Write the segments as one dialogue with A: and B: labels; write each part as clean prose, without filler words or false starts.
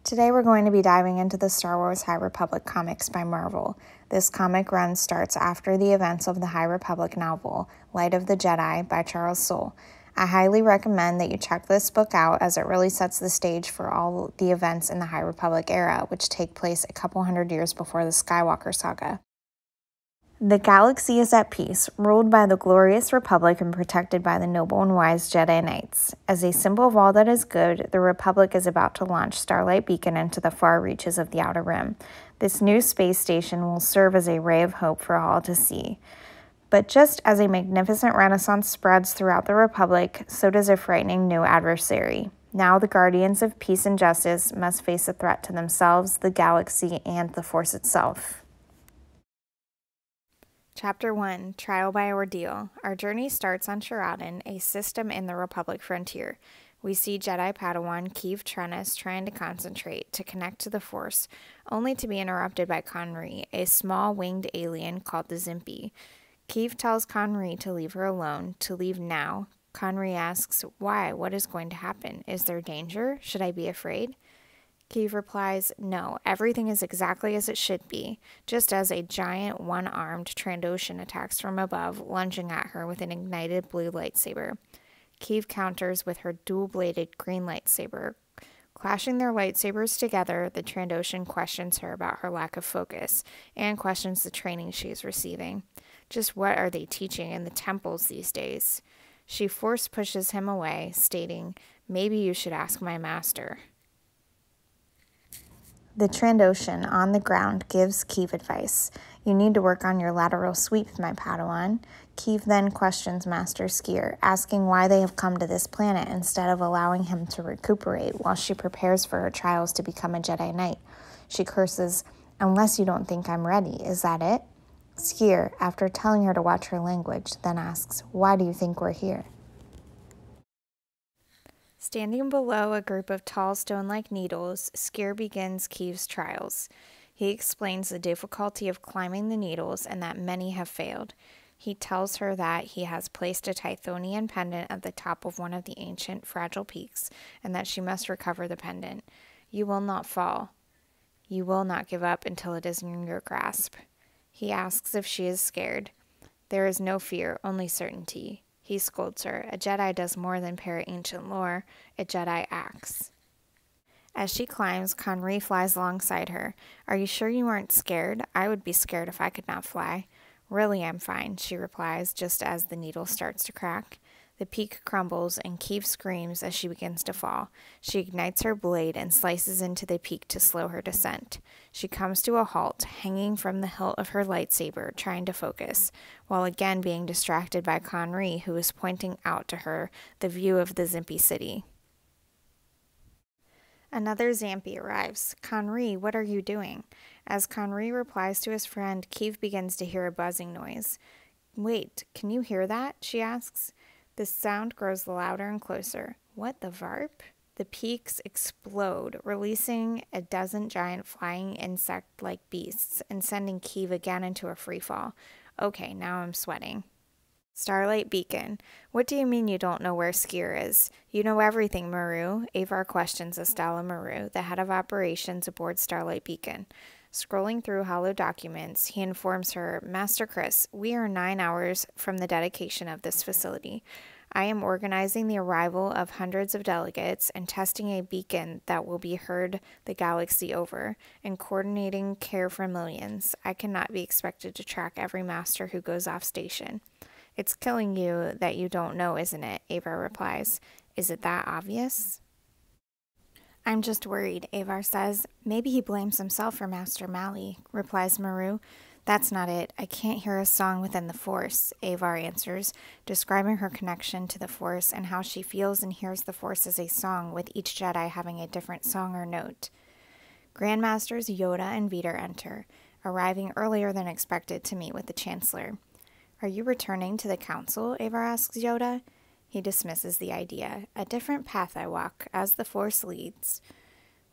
A: Today we're going to be diving into the Star Wars High Republic comics by Marvel. This comic run starts after the events of the High Republic novel, Light of the Jedi by Charles Soule. I highly recommend that you check this book out as it really sets the stage for all the events in the High Republic era, which take place a couple hundred years before the Skywalker saga. The galaxy is at peace, ruled by the glorious Republic and protected by the noble and wise Jedi Knights. As a symbol of all that is good, the Republic is about to launch Starlight Beacon into the far reaches of the Outer Rim. This new space station will serve as a ray of hope for all to see. But just as a magnificent renaissance spreads throughout the Republic, so does a frightening new adversary. Now the guardians of peace and justice must face a threat to themselves, the galaxy, and the Force itself. Chapter 1, Trial by Ordeal. Our journey starts on Sharadin, a system in the Republic frontier. We see Jedi Padawan Keeve Trennis trying to concentrate, to connect to the Force, only to be interrupted by Conry, a small winged alien called the Zimpi. Keeve tells Conry to leave her alone, to leave now. Conry asks, why? What is going to happen? Is there danger? Should I be afraid? Keeve replies, no, everything is exactly as it should be, just as a giant one-armed Trandoshan attacks from above, lunging at her with an ignited blue lightsaber. Keeve counters with her dual-bladed green lightsaber. Clashing their lightsabers together, the Trandoshan questions her about her lack of focus, and questions the training she is receiving. Just what are they teaching in the temples these days? She force pushes him away, stating, maybe you should ask my master. The Trandoshan, on the ground, gives Keeve advice. You need to work on your lateral sweep, my Padawan. Keeve then questions Master Sskeer, asking why they have come to this planet instead of allowing him to recuperate while she prepares for her trials to become a Jedi Knight. She curses, unless you don't think I'm ready, is that it? Sskeer, after telling her to watch her language, then asks, why do you think we're here? Standing below a group of tall stone-like needles, Sskeer begins Keeve's trials. He explains the difficulty of climbing the needles and that many have failed. He tells her that he has placed a Tythonian pendant at the top of one of the ancient, fragile peaks, and that she must recover the pendant. You will not fall. You will not give up until it is in your grasp. He asks if she is scared. There is no fear, only certainty. He scolds her. A Jedi does more than parrot ancient lore. A Jedi acts. As she climbs, Conry flies alongside her. Are you sure you aren't scared? I would be scared if I could not fly. Really, I'm fine, she replies, just as the needle starts to crack. The peak crumbles, and Keeve screams as she begins to fall. She ignites her blade and slices into the peak to slow her descent. She comes to a halt, hanging from the hilt of her lightsaber, trying to focus, while again being distracted by Conry, who is pointing out to her the view of the Zimpi city. Another Zampi arrives. Conry, what are you doing? As Conry replies to his friend, Keeve begins to hear a buzzing noise. Wait, can you hear that? She asks. The sound grows louder and closer. What the varp? The peaks explode, releasing a dozen giant flying insect-like beasts and sending Keeve again into a freefall. Okay, now I'm sweating. Starlight Beacon. What do you mean you don't know where Sskeer is? You know everything, Maru. Avar questions Estella Maru, the head of operations aboard Starlight Beacon. Scrolling through hollow documents, he informs her, Master Kriss, we are 9 hours from the dedication of this facility. I am organizing the arrival of hundreds of delegates and testing a beacon that will be heard the galaxy over, and coordinating care for millions. I cannot be expected to track every master who goes off station. It's killing you that you don't know, isn't it? Avar replies. Is it that obvious? I'm just worried, Avar says. Maybe he blames himself for Master Mali, replies Maru. That's not it. I can't hear a song within the Force, Avar answers, describing her connection to the Force and how she feels and hears the Force as a song, with each Jedi having a different song or note. Grandmasters Yoda and Vader enter, arriving earlier than expected to meet with the Chancellor. Are you returning to the Council? Avar asks Yoda. He dismisses the idea. A different path I walk, as the Force leads.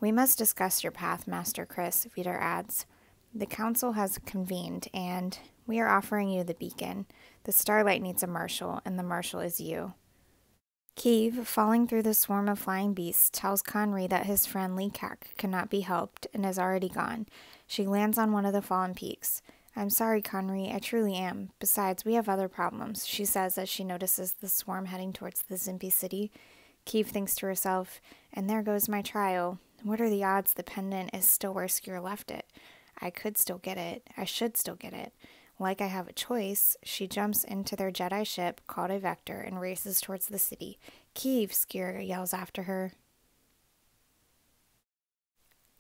A: We must discuss your path, Master Kriss, Vader adds. The Council has convened, and we are offering you the beacon. The Starlight needs a marshal, and the marshal is you. Kiev, falling through the swarm of flying beasts, tells Conry that his friend Lekak cannot be helped and is already gone. She lands on one of the fallen peaks. I'm sorry, Conry, I truly am. Besides, we have other problems, she says as she notices the swarm heading towards the Zimpi city. Kiev thinks to herself, and there goes my trial. What are the odds the pendant is still where Sskeer left it? I could still get it. I should still get it. Like I have a choice, she jumps into their Jedi ship, called a Vector, and races towards the city. Kiev, Sskeer yells after her.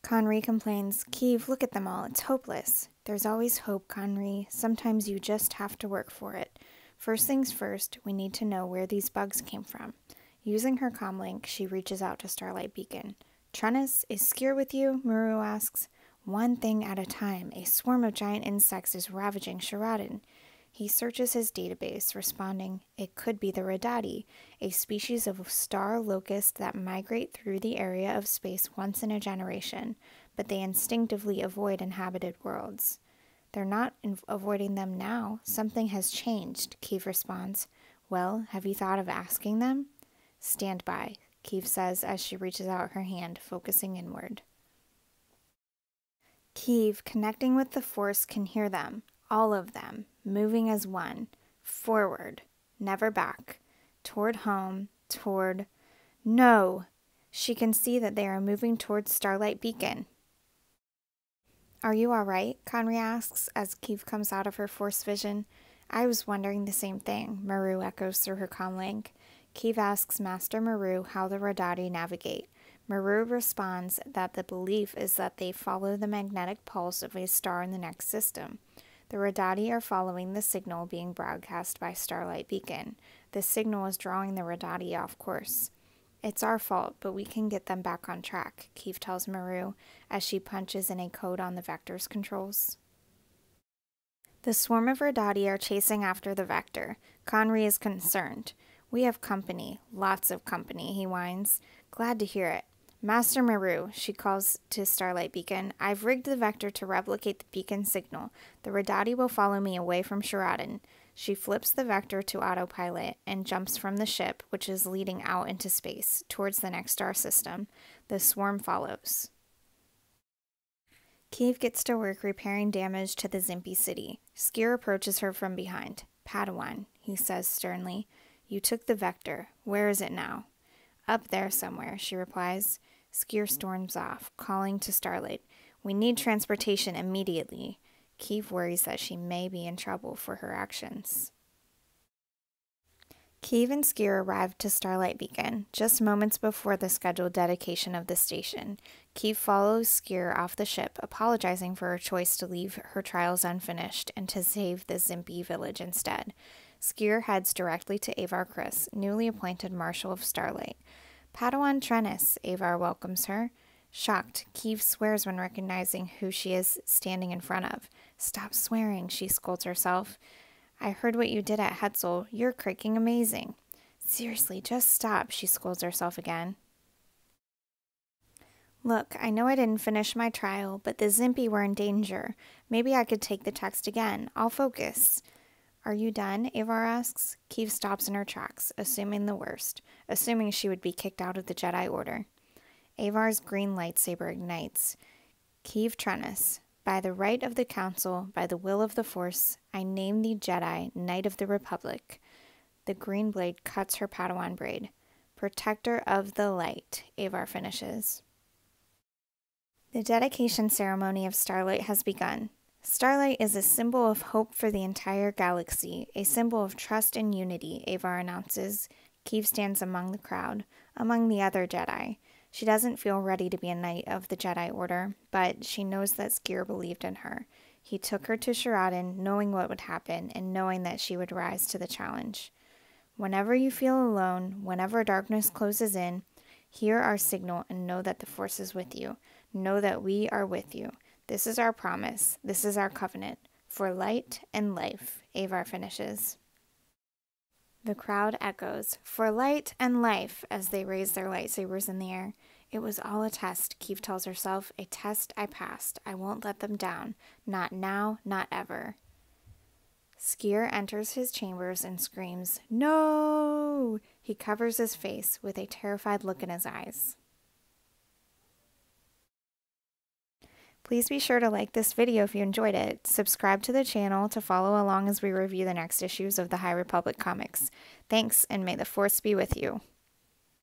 A: Conry complains, Kiev, look at them all. It's hopeless. There's always hope, Conry. Sometimes you just have to work for it. First things first, we need to know where these bugs came from. Using her comlink, she reaches out to Starlight Beacon. Trennis, is Sskeer with you? Maru asks. One thing at a time, a swarm of giant insects is ravaging Sharadin. He searches his database, responding, it could be the Radati, a species of star locust that migrate through the area of space once in a generation, but they instinctively avoid inhabited worlds. They're not avoiding them now. Something has changed, Kiev responds. Well, have you thought of asking them? Stand by, Kiev says as she reaches out her hand, focusing inward. Kiev, connecting with the Force, can hear them, all of them, moving as one, forward, never back, toward home, toward... No! She can see that they are moving towards Starlight Beacon. Are you all right? Conry asks as Kiev comes out of her Force vision. I was wondering the same thing, Maru echoes through her comlink. Kiev asks Master Maru how the Radati navigate. Maru responds that the belief is that they follow the magnetic pulse of a star in the next system. The Radati are following the signal being broadcast by Starlight Beacon. The signal is drawing the Radati off course. It's our fault, but we can get them back on track, Kiev tells Maru as she punches in a code on the Vector's controls. The swarm of Radati are chasing after the Vector. Conry is concerned. We have company, lots of company, he whines. Glad to hear it. Master Maru, she calls to Starlight Beacon, I've rigged the Vector to replicate the beacon signal. The Radati will follow me away from Sharadin. She flips the Vector to autopilot and jumps from the ship, which is leading out into space, towards the next star system. The swarm follows. Kiev gets to work repairing damage to the Zimpi city. Sskeer approaches her from behind. Padawan, he says sternly, you took the Vector. Where is it now? Up there somewhere, she replies. Sskeer storms off, calling to Starlight. We need transportation immediately. Kiev worries that she may be in trouble for her actions. Kiev and Sskeer arrived to Starlight Beacon just moments before the scheduled dedication of the station. Kiev follows Sskeer off the ship, apologizing for her choice to leave her trials unfinished and to save the Zimpi village instead. Sskeer heads directly to Avar Kriss, newly appointed Marshal of Starlight. Padawan Trennis, Avar welcomes her. Shocked, Kiev swears when recognizing who she is standing in front of. Stop swearing, she scolds herself. I heard what you did at Hetzel. You're cricking amazing. Seriously, just stop, she scolds herself again. Look, I know I didn't finish my trial, but the Zimpi were in danger. Maybe I could take the text again. I'll focus. Are you done? Avar asks. Kiev stops in her tracks, assuming the worst, assuming she would be kicked out of the Jedi Order. Avar's green lightsaber ignites. Kiev Trennis, by the right of the Council, by the will of the Force, I name thee Jedi, Knight of the Republic. The green blade cuts her Padawan braid. Protector of the Light, Avar finishes. The dedication ceremony of Starlight has begun. Starlight is a symbol of hope for the entire galaxy, a symbol of trust and unity, Avar announces. Kiev stands among the crowd, among the other Jedi. She doesn't feel ready to be a Knight of the Jedi Order, but she knows that Sskeer believed in her. He took her to Sharadin, knowing what would happen, and knowing that she would rise to the challenge. Whenever you feel alone, whenever darkness closes in, hear our signal and know that the Force is with you. Know that we are with you. This is our promise. This is our covenant. For light and life, Avar finishes. The crowd echoes, for light and life, as they raise their lightsabers in the air. It was all a test, Kiev tells herself. A test I passed. I won't let them down. Not now, not ever. Skier enters his chambers and screams, "No!" He covers his face with a terrified look in his eyes. Please be sure to like this video if you enjoyed it. Subscribe to the channel to follow along as we review the next issues of the High Republic comics. Thanks, and may the Force be with you.